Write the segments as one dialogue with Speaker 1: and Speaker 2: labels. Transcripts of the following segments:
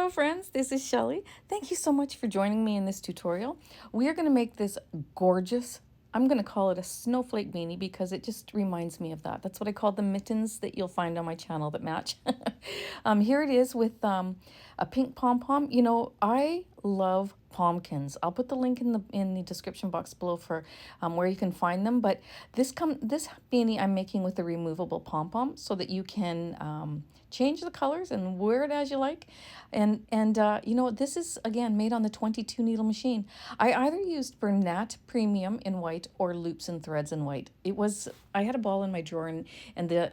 Speaker 1: Hello friends, this is Shelley. Thank you so much for joining me in this tutorial. We are going to make this gorgeous, I'm going to call it a snowflake beanie because it just reminds me of that. That's what I call the mittens that you'll find on my channel that match. Here it is with a pink pom-pom. You know, I love Pom-kins. I'll put the link in the description box below for where you can find them. But this beanie I'm making with a removable pom-pom so that you can change the colors and wear it as you like. And you know, this is again made on the 22 needle machine. I either used Bernat Premium in white or Loops and Threads in white. I had a ball in my drawer and the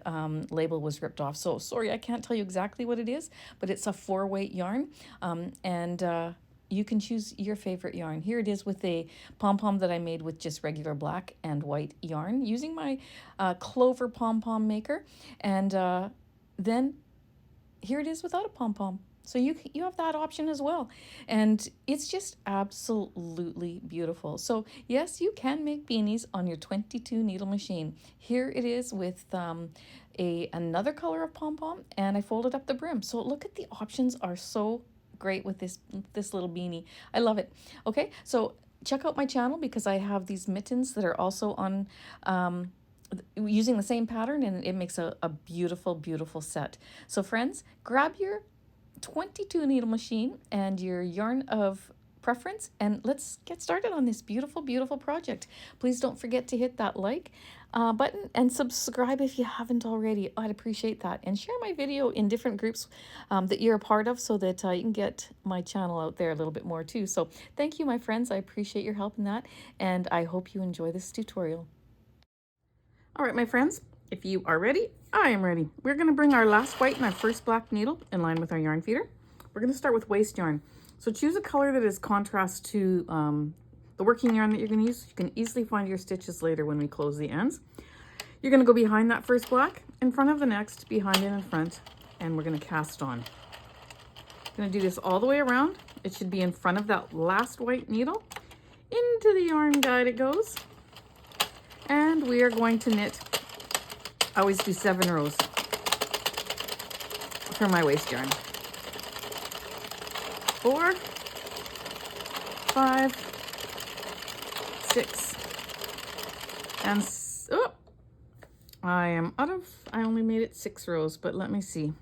Speaker 1: label was ripped off. So sorry, I can't tell you exactly what it is, but it's a 4-weight yarn. You can choose your favorite yarn. Here it is with a pom-pom that I made with just regular black and white yarn using my Clover pom-pom maker. And then here it is without a pom-pom. So you have that option as well. And it's just absolutely beautiful. So yes, you can make beanies on your 22 needle machine. Here it is with another color of pom-pom, and I folded up the brim. So look at the options are so great with this little beanie. I love it. Okay, so check out my channel because I have these mittens that are also on using the same pattern, and it makes a beautiful, beautiful set. So friends, grab your 22 needle machine and your yarn of preference, and let's get started on this beautiful, beautiful project. Please don't forget to hit that like button and subscribe if you haven't already. I'd appreciate that. And share my video in different groups that you're a part of so that you can get my channel out there a little bit more too. So thank you, my friends. I appreciate your help in that, and I hope you enjoy this tutorial. All right, my friends, if you are ready, I am ready. We're going to bring our last white and our first black needle in line with our yarn feeder. We're going to start with waste yarn. So choose a color that is contrast to the working yarn that you're going to use. You can easily find your stitches later when we close the ends. You're going to go behind that first black, in front of the next, behind and in front, and we're going to cast on. I'm going to do this all the way around. It should be in front of that last white needle. Into the yarn guide it goes. And we are going to knit, I always do 7 rows for my waste yarn. 4, 5, 6, and I only made it 6 rows, but let me see.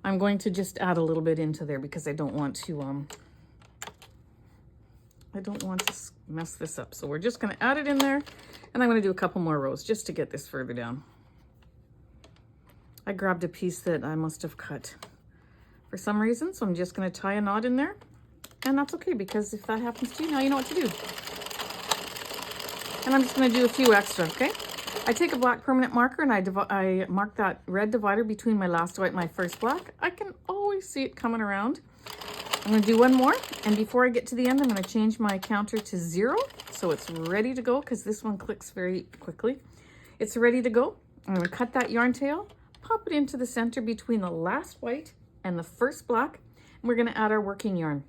Speaker 1: I'm going to just add a little bit into there because I don't want to mess this up. So we're just going to add it in there, and I'm going to do a couple more rows just to get this further down. I grabbed a piece that I must have cut for some reason, so I'm just going to tie a knot in there, and that's okay because if that happens to you, now you know what to do. And I'm just going to do a few extra, okay? I take a black permanent marker and I mark that red divider between my last white and my first black. I can always see it coming around. I'm going to do one more, and before I get to the end, I'm going to change my counter to 0 so it's ready to go because this one clicks very quickly. It's ready to go. I'm going to cut that yarn tail, pop it into the center between the last white and the first black, and we're going to add our working yarn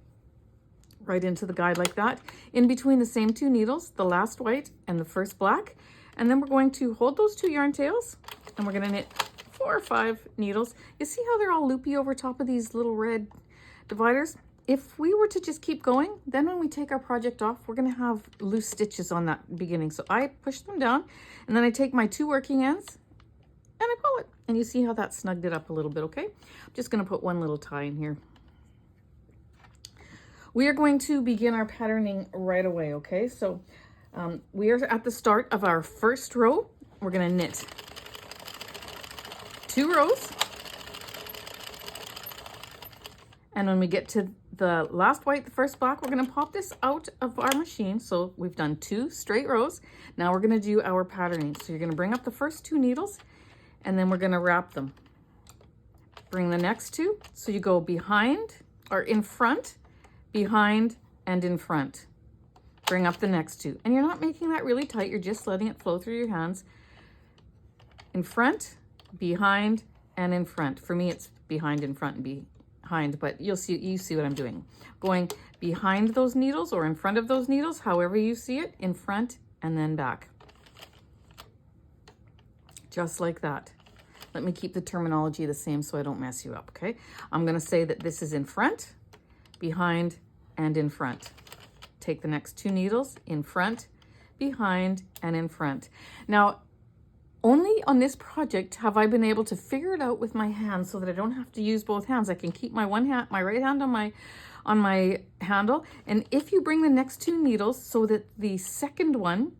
Speaker 1: right into the guide like that, in between the same 2 needles, the last white and the first black. And then we're going to hold those 2 yarn tails, and we're going to knit 4 or 5 needles. You see how they're all loopy over top of these little red dividers? If we were to just keep going, then when we take our project off, we're going to have loose stitches on that beginning. So I push them down, and then I take my 2 working ends and I pull it, and you see how that snugged it up a little bit. Okay, I'm just going to put one little tie in here. We are going to begin our patterning right away. Okay, so we are at the start of our first row. We're going to knit 2 rows, and when we get to the last white, the first black, we're going to pop this out of our machine. So we've done 2 straight rows. Now we're going to do our patterning. So you're going to bring up the first 2 needles, and then we're going to wrap them. Bring the next 2. So you go behind or in front, behind, and in front. Bring up the next 2. And you're not making that really tight. You're just letting it flow through your hands. In front, behind, and in front. For me, it's behind, in front, and behind, but you see what I'm doing. Going behind those needles or in front of those needles, however you see it, in front and then back. Just like that. Let me keep the terminology the same so I don't mess you up, okay? I'm gonna say that this is in front, behind, and in front. Take the next 2 needles in front, behind, and in front. Now, only on this project have I been able to figure it out with my hands so that I don't have to use both hands. I can keep my right hand on my handle. And if you bring the next 2 needles so that the second one,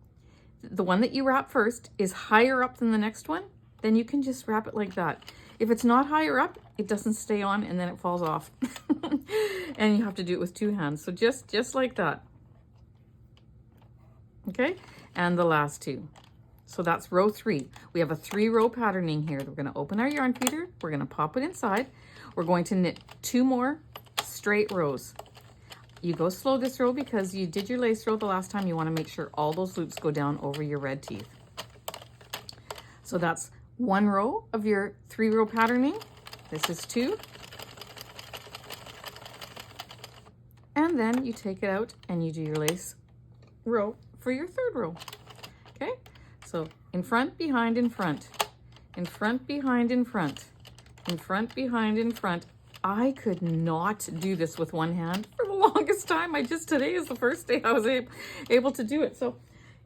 Speaker 1: the one that you wrap first, is higher up than the next one, then you can just wrap it like that. If it's not higher up, it doesn't stay on and then it falls off. And you have to do it with 2 hands. So just like that. Okay, and the last 2. So that's row 3. We have a 3-row patterning here. We're going to open our yarn feeder. We're going to pop it inside. We're going to knit 2 more straight rows. You go slow this row because you did your lace row the last time. You want to make sure all those loops go down over your red teeth. So that's 1 row of your 3-row patterning. This is 2. And then you take it out and you do your lace row for your 3rd row. Okay? So in front, behind, in front. In front, behind, in front. In front, behind, in front. I could not do this with one hand for the longest time. Today is the first day I was able to do it. So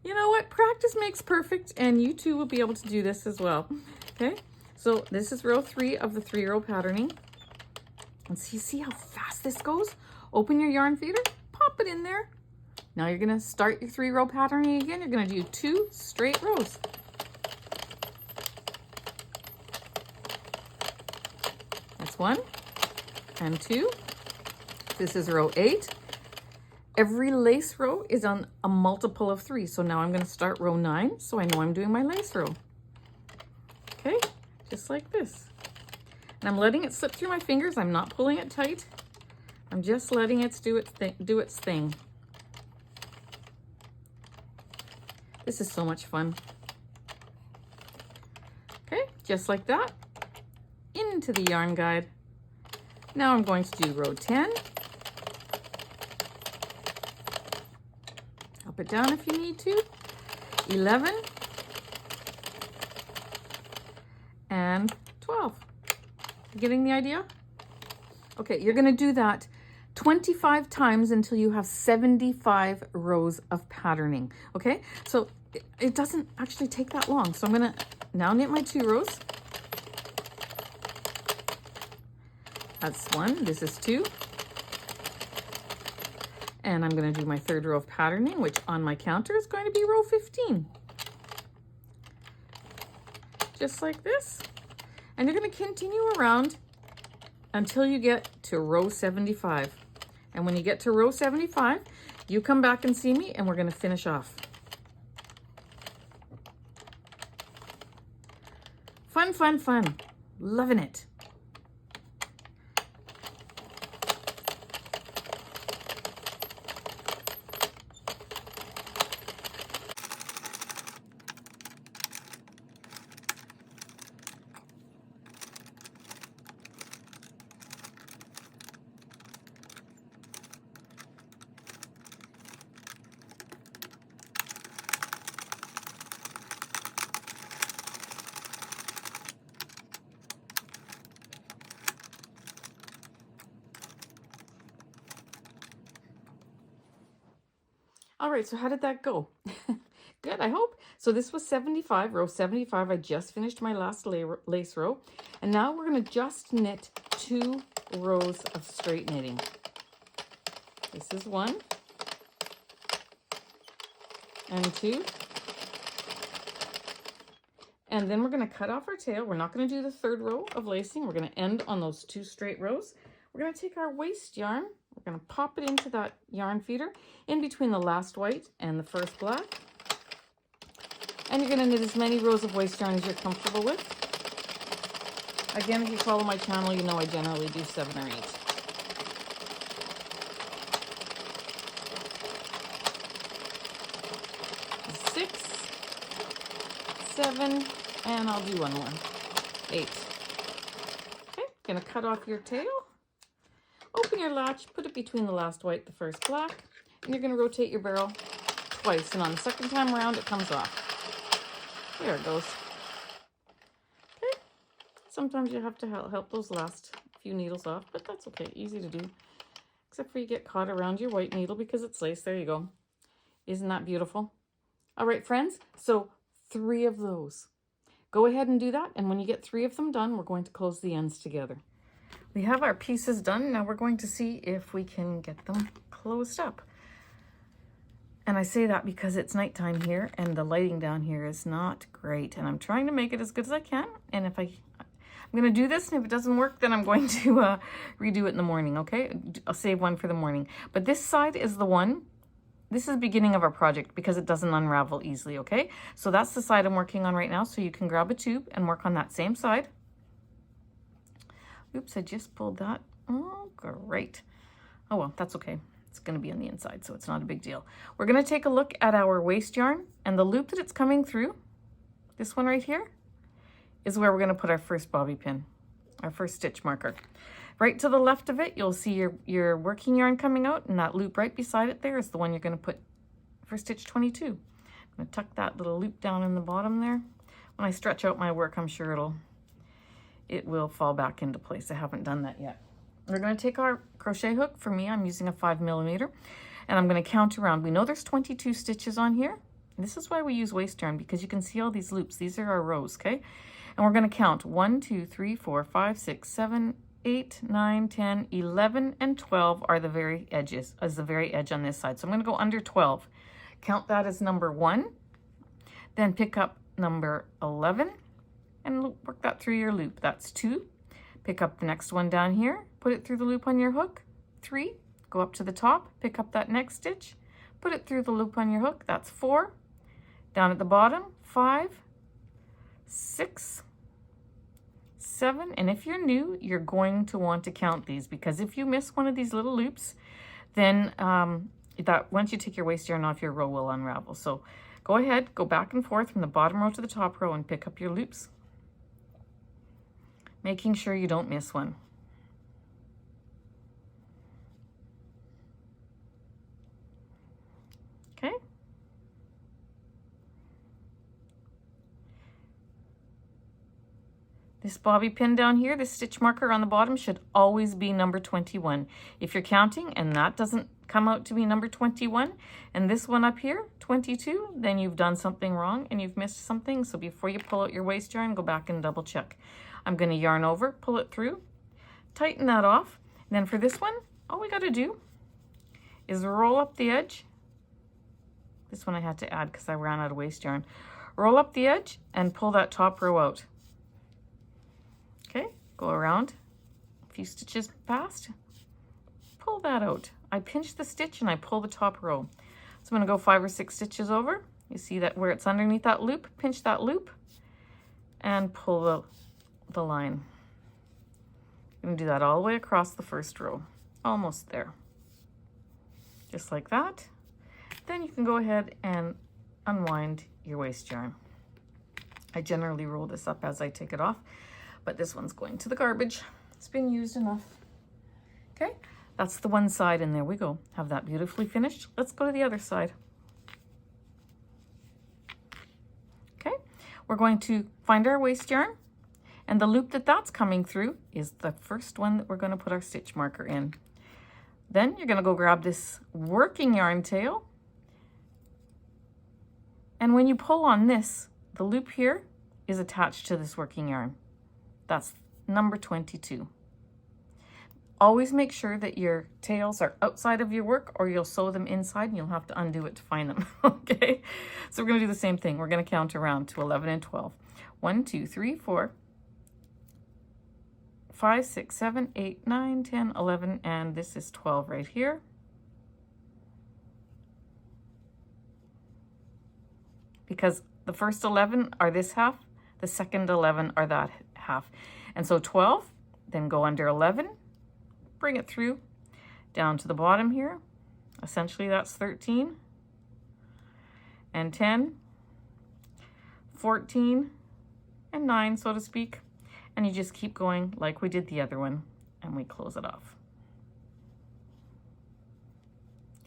Speaker 1: you know what? Practice makes perfect, and you too will be able to do this as well. Okay? So this is row 3 of the 3-row patterning. And see how fast this goes? Open your yarn feeder, pop it in there. Now you're going to start your 3-row patterning again. You're going to do 2 straight rows. That's 1 and 2. This is row 8. Every lace row is on a multiple of 3. So now I'm going to start row 9. So I know I'm doing my lace row. Okay, just like this. And I'm letting it slip through my fingers. I'm not pulling it tight. I'm just letting it do its thing. This is so much fun. Okay, just like that. Into the yarn guide. Now I'm going to do row 10. Up it down if you need to. 11. And 12. You getting the idea? Okay, you're going to do that 25 times until you have 75 rows of patterning. Okay, so it doesn't actually take that long. So I'm going to now knit my 2 rows. That's 1. This is 2. And I'm going to do my 3rd row of patterning, which on my counter is going to be row 15. Just like this. And you're going to continue around until you get to row 75. And when you get to row 75, you come back and see me and we're going to finish off. Fun, fun, fun. Loving it. All right, so how did that go? Good, I hope. So this was 75, row 75. I just finished my last lace row. And now we're going to just knit 2 rows of straight knitting. This is 1 and 2. And then we're going to cut off our tail. We're not going to do the 3rd row of lacing. We're going to end on those 2 straight rows. We're going to take our waste yarn. We're going to pop it into that yarn feeder in between the last white and the first black. And you're going to knit as many rows of waste yarn as you're comfortable with. Again, if you follow my channel, you know I generally do 7 or 8. 6, 7, and I'll do 1 more. 8. Okay, going to cut off your tail. Open your latch, put it between the last white, the first black, and you're going to rotate your barrel twice, and on the second time around, it comes off. There it goes. Okay. Sometimes you have to help those last few needles off, but that's okay. Easy to do. Except for you get caught around your white needle because it's lace. There you go. Isn't that beautiful? All right, friends, so 3 of those. Go ahead and do that, and when you get 3 of them done, we're going to close the ends together. We have our pieces done. Now we're going to see if we can get them closed up. And I say that because it's nighttime here and the lighting down here is not great. And I'm trying to make it as good as I can. And if I'm going to do this, and if it doesn't work, then I'm going to redo it in the morning, okay? I'll save one for the morning. But this side is the one. This is the beginning of our project because it doesn't unravel easily, okay? So that's the side I'm working on right now. So you can grab a tube and work on that same side. Oops, I just pulled that. Oh, great. Oh, well, that's okay. It's going to be on the inside, so it's not a big deal. We're going to take a look at our waste yarn, and the loop that it's coming through, this one right here, is where we're going to put our first bobby pin, our first stitch marker. Right to the left of it, you'll see your working yarn coming out, and that loop right beside it there is the one you're going to put for stitch 22. I'm going to tuck that little loop down in the bottom there. When I stretch out my work, I'm sure it will fall back into place. I haven't done that yet. We're going to take our crochet hook. For me, I'm using a 5mm, and I'm going to count around. We know there's 22 stitches on here. And this is why we use waste yarn, because you can see all these loops. These are our rows, okay? And we're going to count 1, 2, 3, 4, 5, 6, 7, 8, 9, 10, 11, and 12 are the very edges, as the very edge on this side. So I'm going to go under 12. Count that as number 1. Then pick up number 11 and work that through your loop. That's 2. Pick up the next one down here, put it through the loop on your hook. 3. Go up to the top, pick up that next stitch, put it through the loop on your hook. That's 4. Down at the bottom, 5, 6, 7. And if you're new, you're going to want to count these, because if you miss one of these little loops, then that once you take your waste yarn off, your row will unravel. So go ahead, go back and forth from the bottom row to the top row and pick up your loops, making sure you don't miss one. Okay. This bobby pin down here, this stitch marker on the bottom, should always be number 21. If you're counting and that doesn't come out to be number 21, and this one up here, 22, then you've done something wrong and you've missed something. So before you pull out your waste yarn, go back and double check. I'm going to yarn over, pull it through, tighten that off. And then for this one, all we got to do is roll up the edge. This one I had to add because I ran out of waste yarn. Roll up the edge and pull that top row out. Okay, go around a few stitches past, pull that out. I pinch the stitch and I pull the top row. So I'm going to go 5 or 6 stitches over. You see that where it's underneath that loop, pinch that loop and pull the line. I'm going to do that all the way across the first row, almost there. Just like that. Then you can go ahead and unwind your waste yarn. I generally roll this up as I take it off, but this one's going to the garbage. It's been used enough. Okay, that's the one side, and there we go. Have that beautifully finished. Let's go to the other side. Okay, we're going to find our waste yarn, and the loop that's coming through is the first one that we're going to put our stitch marker in. Then you're going to go grab this working yarn tail, and when you pull on this, the loop here is attached to this working yarn. That's number 22. Always make sure that your tails are outside of your work, or you'll sew them inside and you'll have to undo it to find them. Okay, so we're going to do the same thing. We're going to count around to 11 and 12. 1, 2, 3, 4, 5, 6, 7, 8, 9, 10, 11, and this is 12 right here. Because the first 11 are this half, the second 11 are that half. And so 12, then go under 11, bring it through down to the bottom here. Essentially that's 13 and 10, 14 and 9, so to speak. And you just keep going like we did the other one, and we close it off.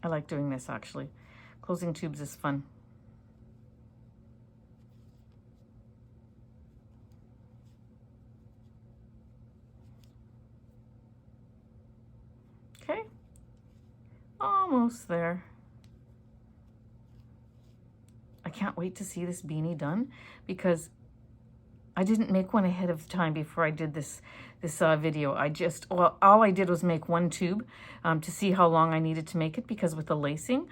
Speaker 1: I like doing this actually. Closing tubes is fun. Okay, almost there. I can't wait to see this beanie done because I didn't make one ahead of time before I did this video. Well, all I did was make one tube to see how long I needed to make it, because with the lacing,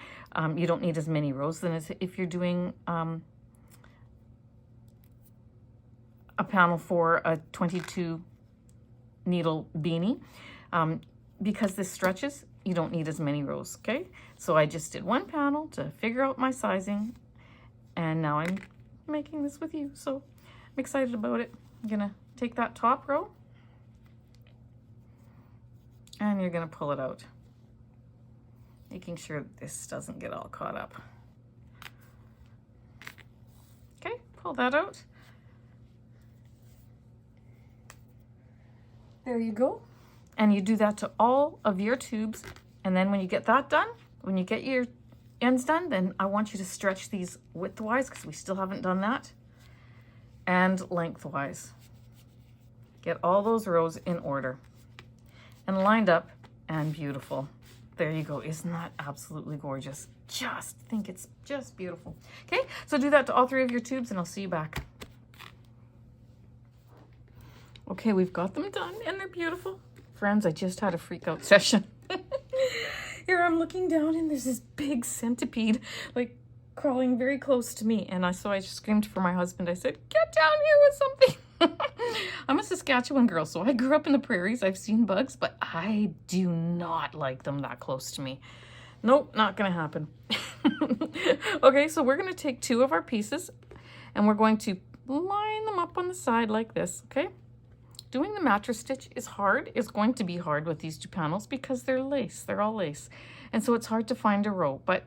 Speaker 1: you don't need as many rows than as if you're doing a panel for a 22 needle beanie. Because this stretches, you don't need as many rows, okay? So I just did one panel to figure out my sizing, and now I'm making this with you, so I'm excited about it. I'm gonna take that top row, and you're gonna pull it out, making sure this doesn't get all caught up. Okay, pull that out. There you go. And you do that to all of your tubes. And then when you get that done, when you get your ends done, then I want you to stretch these widthwise, because we still haven't done that, and lengthwise. Get all those rows in order and lined up and beautiful. There you go. Isn't that absolutely gorgeous? Just think it's just beautiful. Okay, so do that to all 3 of your tubes, and I'll see you back. Okay, we've got them done, and they're beautiful. Friends, I just had a freak out session. Here I'm looking down, and there's this big centipede like crawling very close to me, and so I screamed for my husband. I said, "Get down here with something." I'm a Saskatchewan girl, so I grew up in the prairies. I've seen bugs, but I do not like them that close to me. Nope, not gonna happen. Okay, so we're gonna take 2 of our pieces, and we're going to line them up on the side like this, okay? Doing the mattress stitch is hard. It's going to be hard with these 2 panels because they're lace. They're all lace. And so it's hard to find a row, but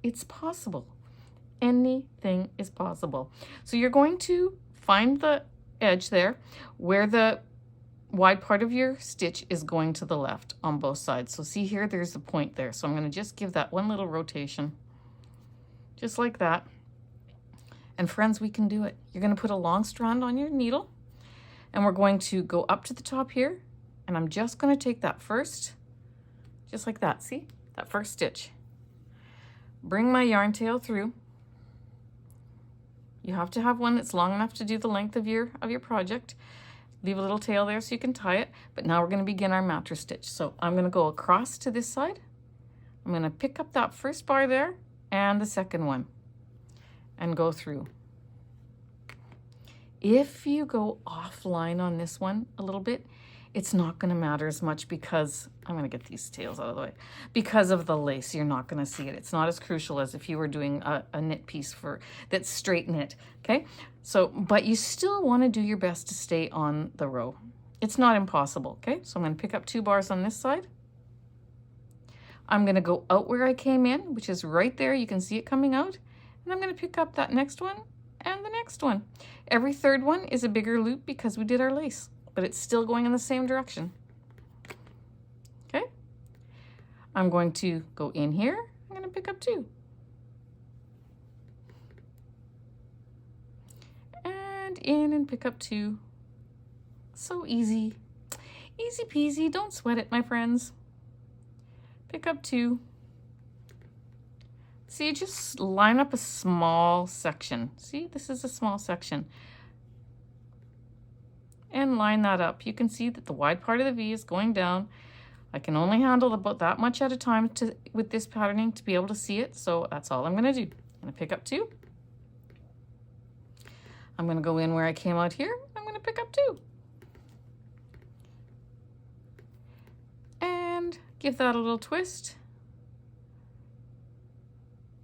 Speaker 1: it's possible. Anything is possible. So you're going to find the edge there where the wide part of your stitch is going to the left on both sides. So see here, there's a point there. So I'm going to just give that one little rotation, just like that. And friends, we can do it. You're going to put a long strand on your needle, and we're going to go up to the top here, and I'm just going to take that first, just like that, see? That first stitch. Bring my yarn tail through. You have to have one that's long enough to do the length of your project. Leave a little tail there so you can tie it, but now we're going to begin our mattress stitch. So I'm going to go across to this side. I'm going to pick up that first bar there and the second one and go through. If you go offline on this one a little bit, it's not going to matter as much because I'm going to get these tails out of the way. Because of the lace, you're not going to see it. It's not as crucial as if you were doing a knit piece that's straight knit, okay? So, but you still want to do your best to stay on the row. It's not impossible, okay? So I'm going to pick up 2 bars on this side. I'm going to go out where I came in, which is right there. You can see it coming out. And I'm going to pick up that next one and the next one. Every third one is a bigger loop because we did our lace, but it's still going in the same direction. Okay? I'm going to go in here. I'm going to pick up 2. And in and pick up 2. So easy. Easy peasy. Don't sweat it, my friends. Pick up 2. See, just line up a small section. See, this is a small section. And line that up. You can see that the wide part of the V is going down. I can only handle about that much at a time with this patterning to be able to see it. So that's all I'm going to do. I'm going to pick up 2. I'm going to go in where I came out here. I'm going to pick up 2. And give that a little twist.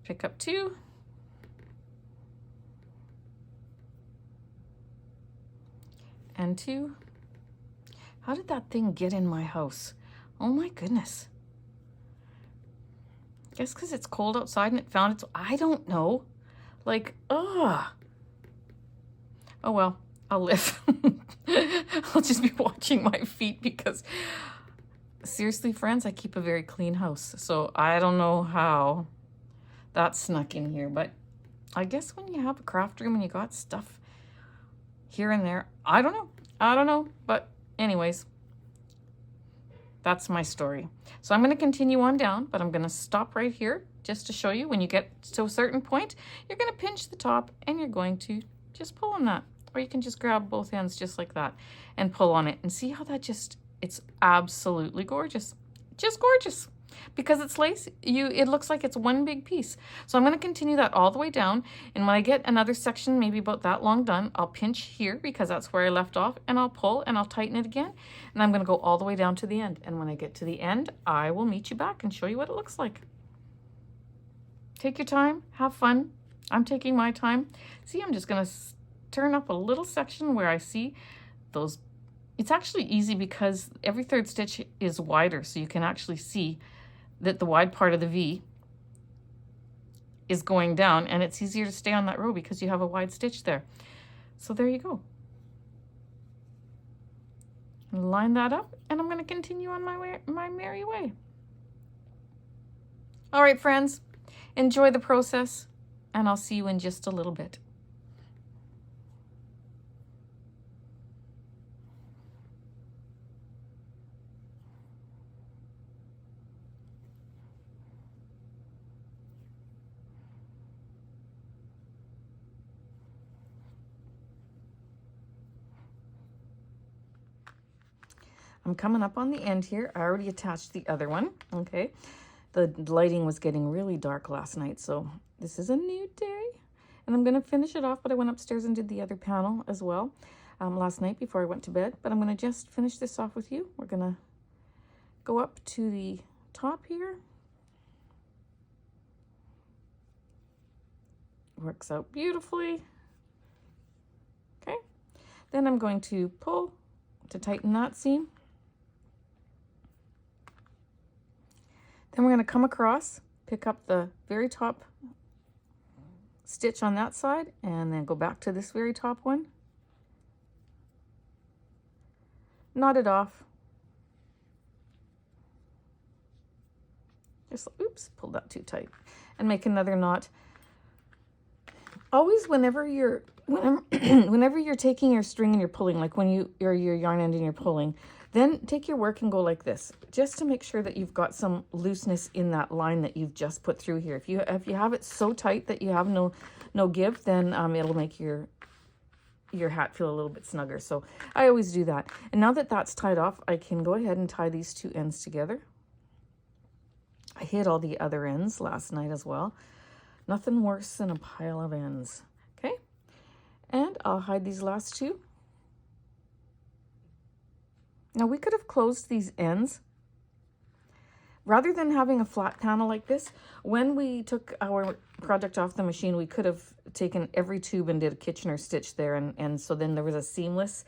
Speaker 1: Pick up 2. And 2. How did that thing get in my house? Oh my goodness. I guess because it's cold outside and it found its... I don't know. Like, ugh. Oh well, I'll live. I'll just be watching my feet because... Seriously, friends, I keep a very clean house. So I don't know how that snuck in here. But I guess when you have a craft room and you got stuff here and there, I don't know. But anyways, That's my story. So I'm going to continue on down, but I'm going to stop right here just to show you when you get to a certain point, you're going to pinch the top and you're going to just pull on that. Or you can just grab both ends just like that and pull on it and see how that just, it's absolutely gorgeous. Just gorgeous. Because it's lace, it looks like it's one big piece. So I'm going to continue that all the way down. And when I get another section, maybe about that long done, I'll pinch here because that's where I left off, and I'll pull and I'll tighten it again. And I'm going to go all the way down to the end. And when I get to the end, I will meet you back and show you what it looks like. Take your time, have fun. I'm taking my time. See, I'm just going to turn up a little section where I see those. It's actually easy because every third stitch is wider, so you can actually see that the wide part of the V is going down, and it's easier to stay on that row because you have a wide stitch there. So there you go. Line that up, and I'm going to continue on my merry way. All right, friends, enjoy the process, and I'll see you in just a little bit. I'm coming up on the end here. I already attached the other one, okay? The lighting was getting really dark last night, so this is a new day. And I'm going to finish it off, but I went upstairs and did the other panel as well last night before I went to bed. But I'm going to just finish this off with you. We're going to go up to the top here. Works out beautifully. Okay. Then I'm going to pull to tighten that seam. Then we're going to come across, pick up the very top stitch on that side, and then go back to this very top one. Knot it off. Just, oops, pulled that too tight. And make another knot. Always whenever you're taking your string and you're pulling, like when you're your yarn end and you're pulling, then take your work and go like this, just to make sure that you've got some looseness in that line that you've just put through here. If you have it so tight that you have no give, then it'll make your hat feel a little bit snugger. So I always do that. And now that that's tied off, I can go ahead and tie these two ends together. I hid all the other ends last night as well. Nothing worse than a pile of ends. Okay, and I'll hide these last two. Now we could have closed these ends. Rather than having a flat panel like this, when we took our project off the machine, we could have taken every tube and did a Kitchener stitch there, and so then there was a seamless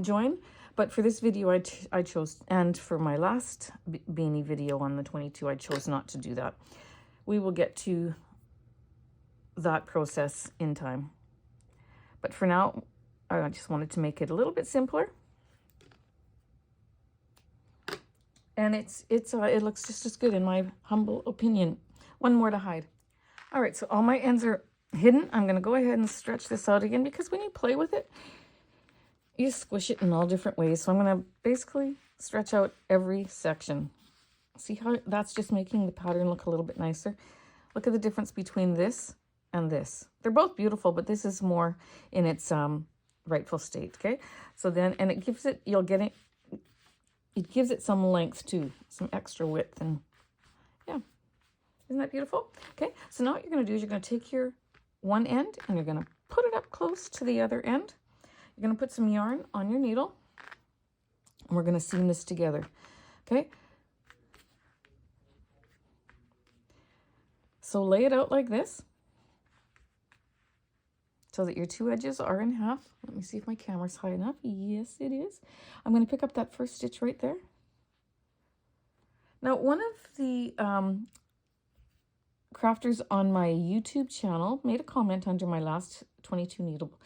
Speaker 1: join. But for this video, I chose, and for my last beanie video on the 22, I chose not to do that. We will get to that process in time. But for now, I just wanted to make it a little bit simpler. And it looks just as good in my humble opinion. One more to hide. All right, so all my ends are hidden. I'm going to go ahead and stretch this out again, because when you play with it, you squish it in all different ways. So I'm going to basically stretch out every section. See how that's just making the pattern look a little bit nicer? Look at the difference between this and this. They're both beautiful, but this is more in its rightful state, okay? So then, and it gives it, it gives it some length too, some extra width, and yeah, isn't that beautiful? Okay, so now what you're going to do is you're going to take your one end and you're going to put it up close to the other end. You're going to put some yarn on your needle, and we're going to seam this together. Okay, so lay it out like this so that your two edges are in half. Let me see if my camera's high enough. Yes, it is. I'm going to pick up that first stitch right there. Now, one of the crafters on my YouTube channel made a comment under my last 22 needle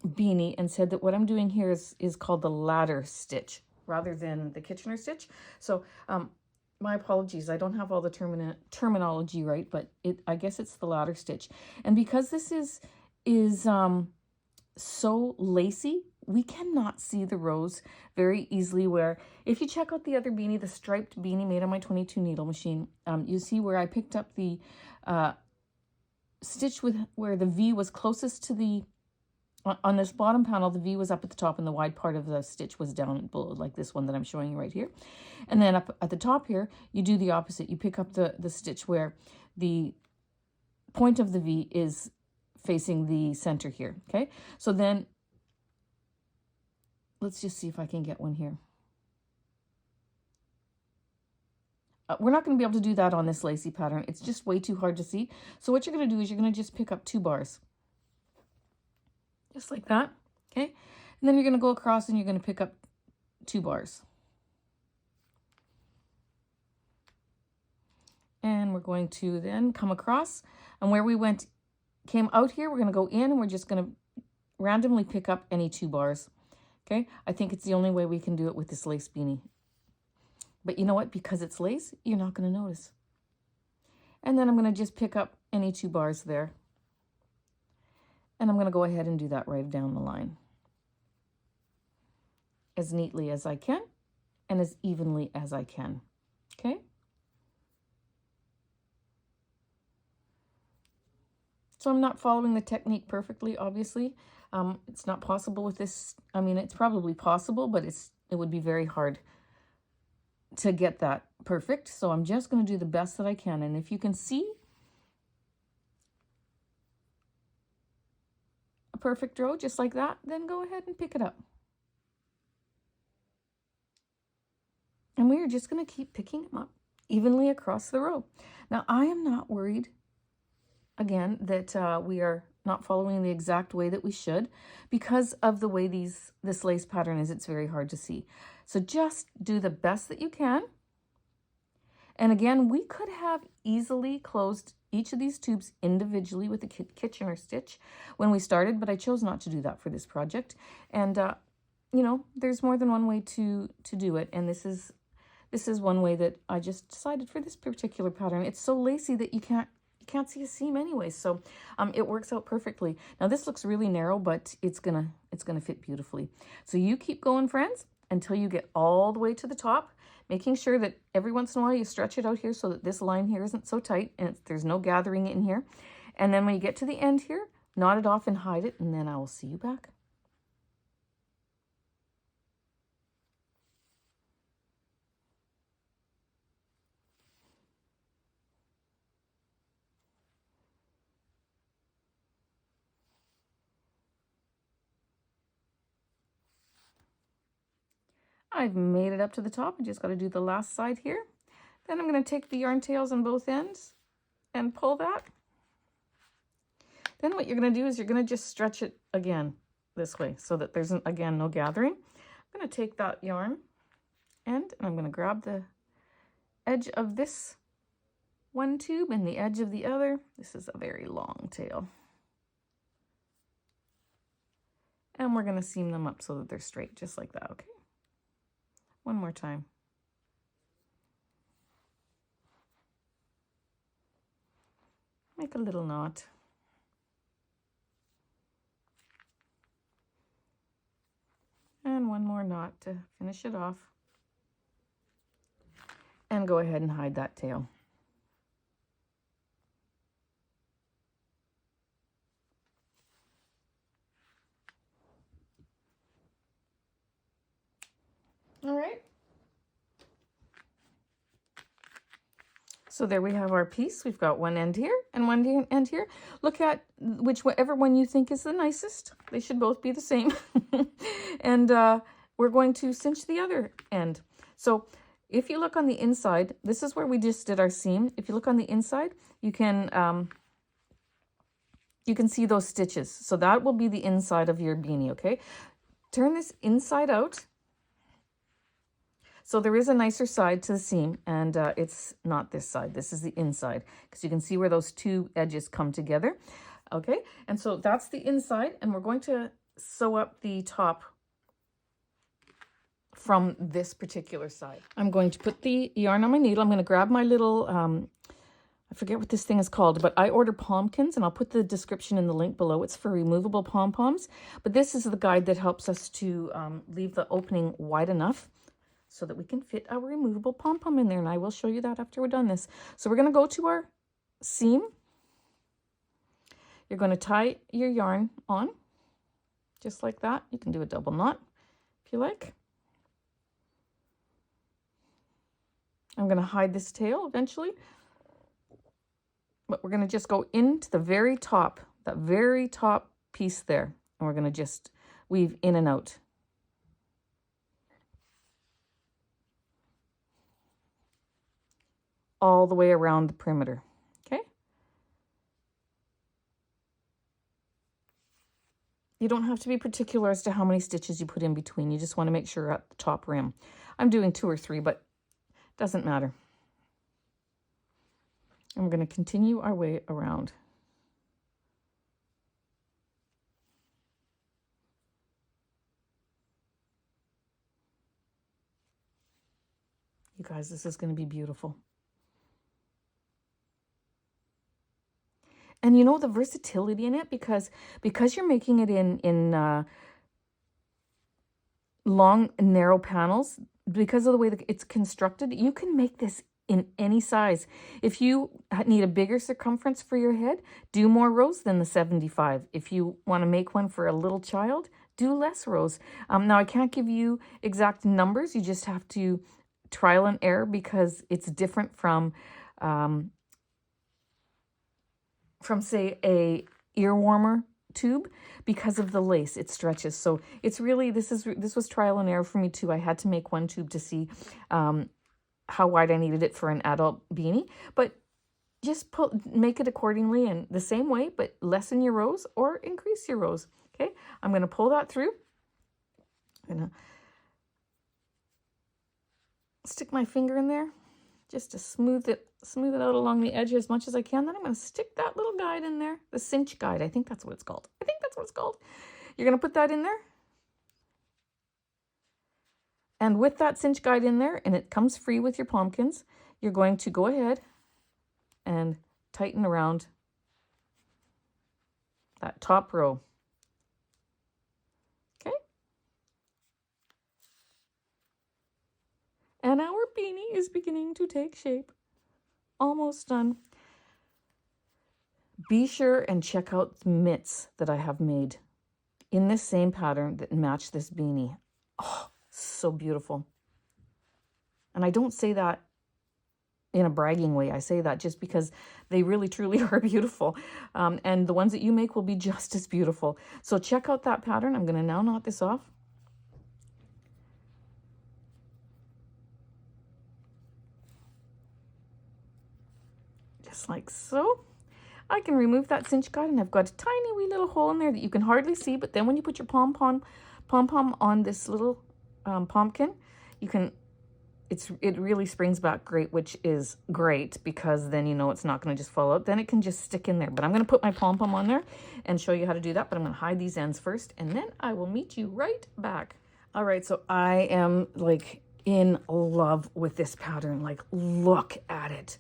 Speaker 1: beanie and said that what I'm doing here is called the ladder stitch rather than the Kitchener stitch. So my apologies, I don't have all the terminology right, but I guess it's the ladder stitch. And because this is so lacy, we cannot see the rows very easily, where if you check out the other beanie, the striped beanie made on my 22 needle machine, you see where I picked up the stitch with where the V was closest to the, on this bottom panel, the V was up at the top and the wide part of the stitch was down below, like this one that I'm showing you right here. And then up at the top here, you do the opposite. You pick up the stitch where the point of the V is facing the center here, okay? So then, let's just see if I can get one here. We're not going to be able to do that on this lacy pattern. It's just way too hard to see. So what you're going to do is you're going to just pick up 2 bars. Just like that, okay? And then you're going to go across and you're going to pick up 2 bars. And we're going to then come across, and where we came out here, we're going to go in and we're just going to randomly pick up any 2 bars, okay? I think it's the only way we can do it with this lace beanie. But you know what? Because it's lace, you're not going to notice. And then I'm going to just pick up any 2 bars there. And I'm going to go ahead and do that right down the line. As neatly as I can and as evenly as I can. Okay? So I'm not following the technique perfectly, obviously. It's not possible with this. I mean, it's probably possible, but it would be very hard to get that perfect. So I'm just going to do the best that I can. And if you can see a perfect row just like that, then go ahead and pick it up. And we are just going to keep picking them up evenly across the row. Now, I am not worried, again, that we are not following the exact way that we should, because of the way this lace pattern is. It's very hard to see. So just do the best that you can. And again, we could have easily closed each of these tubes individually with the Kitchener stitch when we started, but I chose not to do that for this project. And you know, there's more than one way to do it, and this is one way that I just decided for this particular pattern. It's so lacy that you can't see a seam anyway, so it works out perfectly. Now this looks really narrow, but it's gonna fit beautifully. So you keep going, friends, until you get all the way to the top, making sure that every once in a while you stretch it out here so that this line here isn't so tight and there's no gathering in here. And then when you get to the end here, knot it off and hide it, and then I will see you back. I've made it up to the top. I just got to do the last side here. Then I'm going to take the yarn tails on both ends and pull that. Then what you're going to do is you're going to just stretch it again this way so that there's, again, no gathering. I'm going to take that yarn end and I'm going to grab the edge of this one tube and the edge of the other. This is a very long tail. And we're going to seam them up so that they're straight, just like that, okay? One more time. Make a little knot. And one more knot to finish it off. And go ahead and hide that tail. All right. So there we have our piece. We've got one end here and one end here. Look at whichever one you think is the nicest. They should both be the same. And we're going to cinch the other end. So if you look on the inside, this is where we just did our seam. If you look on the inside, you can see those stitches. So that will be the inside of your beanie, okay? Turn this inside out. So there is a nicer side to the seam, and it's not this side. This is the inside, because you can see where those two edges come together. Okay, and so that's the inside, and we're going to sew up the top from this particular side. I'm going to put the yarn on my needle. I'm going to grab my little I forget what this thing is called, but I order Pom-kins, and I'll put the description in the link below. It's for removable pom-poms, but this is the guide that helps us to leave the opening wide enough so that we can fit our removable pom-pom in there, and I will show you that after we're done this. So we're going to go to our seam. You're going to tie your yarn on, just like that. You can do a double knot if you like. I'm going to hide this tail eventually. But we're going to just go into the very top, that very top piece there. And we're going to just weave in and out. All the way around the perimeter. Okay? You don't have to be particular as to how many stitches you put in between. You just want to make sure at the top rim. I'm doing 2 or 3, but it doesn't matter. And we're going to continue our way around. You guys, this is going to be beautiful. And you know the versatility in it, because you're making it in long, narrow panels, because of the way that it's constructed, you can make this in any size. If you need a bigger circumference for your head, do more rows than the 75. If you want to make one for a little child, do less rows. Now, I can't give you exact numbers. You just have to trial and error, because it's different from say a ear warmer tube, because of the lace. It stretches. So it's really, this was trial and error for me too. I had to make one tube to see how wide I needed it for an adult beanie, but just make it accordingly and the same way, but lessen your rows or increase your rows. Okay, I'm going to pull that through. I'm going to stick my finger in there just to smooth it out along the edge as much as I can. Then I'm going to stick that little guide in there, the cinch guide. I think that's what it's called. You're going to put that in there. And with that cinch guide in there, and it comes free with your Pom-kins, you're going to go ahead and tighten around that top row. Okay? And our beanie is beginning to take shape. Almost done. Be sure and check out the mitts that I have made in this same pattern that match this beanie. Oh, so beautiful. And I don't say that in a bragging way. I say that just because they really truly are beautiful. And the ones that you make will be just as beautiful. So check out that pattern. I'm going to now knot this off. Just like so. I can remove that cinch guide, and I've got a tiny wee little hole in there that you can hardly see, but then when you put your pom-pom on this little Pom-kin, it really springs back great, which is great, because then you know it's not going to just fall out. Then it can just stick in there. But I'm going to put my pom-pom on there and show you how to do that, but I'm going to hide these ends first, and then I will meet you right back. All right, so I am like in love with this pattern. Like, look at it.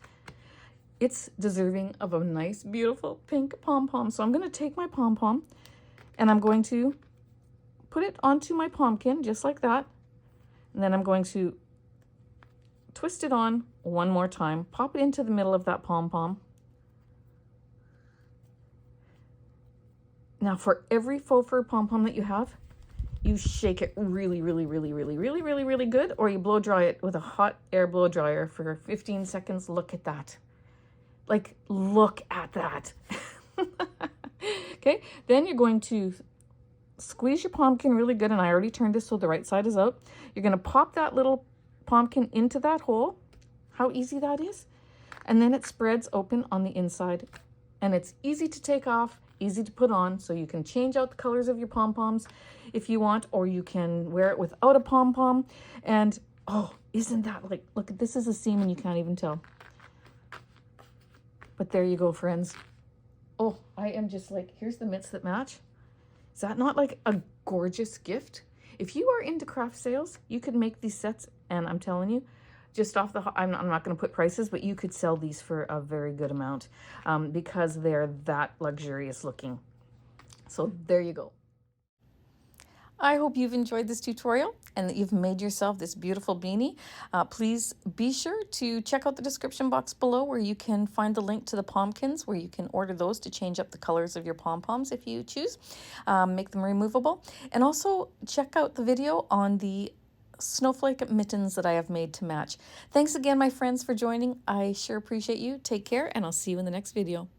Speaker 1: It's deserving of a nice, beautiful pink pom-pom. So I'm going to take my pom-pom and I'm going to put it onto my Pom-kin just like that. And then I'm going to twist it on one more time, pop it into the middle of that pom-pom. Now for every faux fur pom-pom that you have, you shake it really, really, really, really, really, really, really good, or you blow dry it with a hot air blow dryer for 15 seconds. Look at that. Like, look at that. Okay, then you're going to squeeze your Pom-kin really good, and I already turned this so the right side is out. You're going to pop that little Pom-kin into that hole. How easy that is. And then it spreads open on the inside, and it's easy to take off, easy to put on, so you can change out the colors of your pom-poms if you want, or you can wear it without a pom-pom. And oh, isn't that like, look, this is a seam and you can't even tell. But there you go, friends. Oh, I am just like, here's the mitts that match. Is that not like a gorgeous gift? If you are into craft sales, you could make these sets, and I'm telling you, just off the, I'm not going to put prices, but you could sell these for a very good amount because they're that luxurious looking. So there you go. I hope you've enjoyed this tutorial and that you've made yourself this beautiful beanie. Please be sure to check out the description box below where you can find the link to the Pom-kins, where you can order those to change up the colors of your pom-poms if you choose. Make them removable. And also check out the video on the snowflake mittens that I have made to match. Thanks again, my friends, for joining. I sure appreciate you. Take care, and I'll see you in the next video.